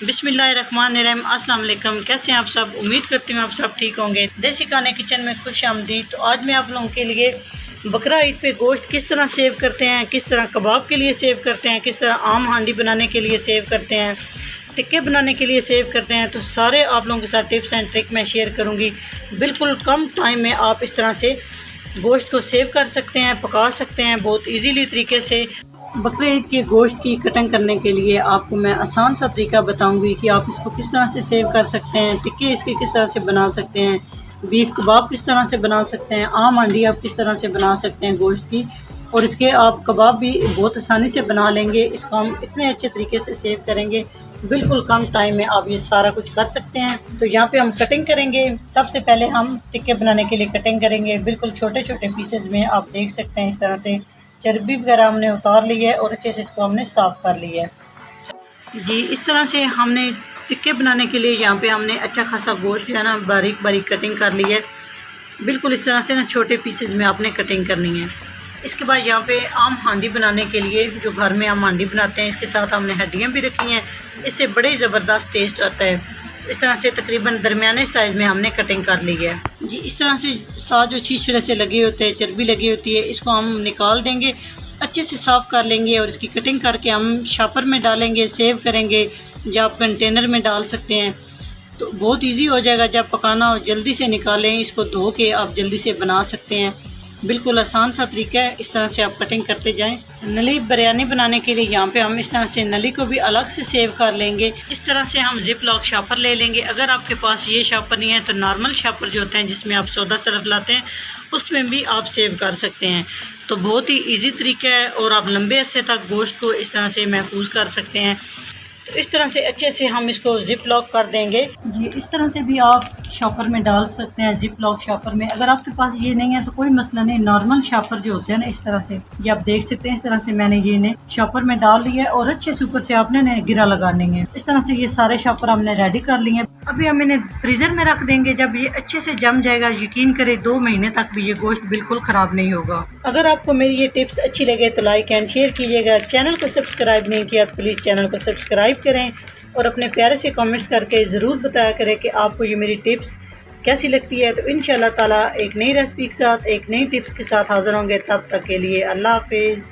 बिस्मिल्लाहिर्रहमानिर्रहीम। अस्सलाम वालेकुम। कैसे हैं आप सब? उम्मीद करती हूँ आप सब ठीक होंगे। देसी खाने किचन में खुश आमदीद। तो आज मैं आप लोगों के लिए बकरा ईद पे गोश्त किस तरह सेव करते हैं, किस तरह कबाब के लिए सेव करते हैं, किस तरह आम हांडी बनाने के लिए सेव करते हैं, टिक्के बनाने के लिए सेव करते हैं, तो सारे आप लोगों के साथ टिप्स एंड ट्रिक मैं शेयर करूँगी। बिल्कुल कम टाइम में आप इस तरह से गोश्त को सेव कर सकते हैं, पका सकते हैं बहुत इजीली तरीके से। बकरे ईद के गोश्त की कटिंग करने के लिए आपको मैं आसान सा तरीका बताऊंगी कि आप इसको किस तरह से सेव कर सकते हैं, टिक्के इसके किस तरह से बना सकते हैं, बीफ कबाब किस तरह से बना सकते हैं, आम हांडी आप किस तरह से बना सकते हैं गोश्त की, और इसके आप कबाब भी बहुत आसानी से बना लेंगे। इसको हम इतने अच्छे तरीके से सेव करेंगे, बिल्कुल कम टाइम में आप ये सारा कुछ कर सकते हैं। तो यहाँ पे हम कटिंग करेंगे। सबसे पहले हम टिक्के बनाने के लिए कटिंग करेंगे। बिल्कुल छोटे छोटे पीसेज में आप देख सकते हैं इस तरह से चर्बी वगैरह हमने उतार ली है और अच्छे से इसको हमने साफ़ कर लिया है जी। इस तरह से हमने टिक्के बनाने के लिए यहाँ पे हमने अच्छा खासा गोश्त जो है ना बारीक बारीक कटिंग कर ली है। बिल्कुल इस तरह से ना छोटे पीसेज में आपने कटिंग करनी है। इसके बाद यहाँ पे आम हांडी बनाने के लिए जो घर में आम हांडी बनाते हैं, इसके साथ हमने हड्डियाँ भी रखी हैं। इससे बड़े ज़बरदस्त टेस्ट आता है। इस तरह से तकरीबन दरमियाने साइज़ में हमने कटिंग कर ली है जी। इस तरह से साथ जो छीछड़े से लगे होते हैं, चर्बी लगी होती है, इसको हम निकाल देंगे, अच्छे से साफ़ कर लेंगे और इसकी कटिंग करके हम शॉपर में डालेंगे, सेव करेंगे, या आप कंटेनर में डाल सकते हैं। तो बहुत इजी हो जाएगा। जब पकाना हो जल्दी से निकालें, इसको धो के आप जल्दी से बना सकते हैं। बिल्कुल आसान सा तरीका है। इस तरह से आप कटिंग करते जाएं। नली बिरयानी बनाने के लिए यहाँ पे हम इस तरह से नली को भी अलग से सेव कर लेंगे। इस तरह से हम जिप लॉक शॉपर ले लेंगे। अगर आपके पास ये शॉपर नहीं है तो नॉर्मल शॉपर जो होते हैं जिसमें आप सौदा सरफ लाते हैं, उसमें भी आप सेव कर सकते हैं। तो बहुत ही ईजी तरीका है और आप लंबे अरसे तक गोश्त को इस तरह से महफूज कर सकते हैं। तो इस तरह से अच्छे से हम इसको जिप लॉक कर देंगे जी। इस तरह से भी आप शॉपर में डाल सकते हैं, जिप लॉक शॉपर में। अगर आपके पास ये नहीं है तो कोई मसला नहीं, नॉर्मल शॉपर जो होते हैं ना, इस तरह से ये आप देख सकते हैं। इस तरह से मैंने ये ने शॉपर में डाल लिया है और अच्छे से ऊपर से आपने गिरा लगाने हैं। इस तरह से ये सारे शॉपर हमने रेडी कर लिए हैं। अभी हम इन्हें फ्रीज़र में रख देंगे। जब ये अच्छे से जम जाएगा, यकीन करें 2 महीने तक भी ये गोश्त बिल्कुल ख़राब नहीं होगा। अगर आपको मेरी ये टिप्स अच्छी लगे तो लाइक एंड शेयर कीजिएगा। चैनल को सब्सक्राइब नहीं किया तो प्लीज़ चैनल को सब्सक्राइब करें और अपने प्यारे से कमेंट्स करके ज़रूर बताया करें कि आपको ये मेरी टिप्स कैसी लगती है। तो इंशाल्लाह ताला एक नई रेसिपी के साथ, एक नई टिप्स के साथ हाज़िर होंगे। तब तक के लिए अल्लाह हाफिज़।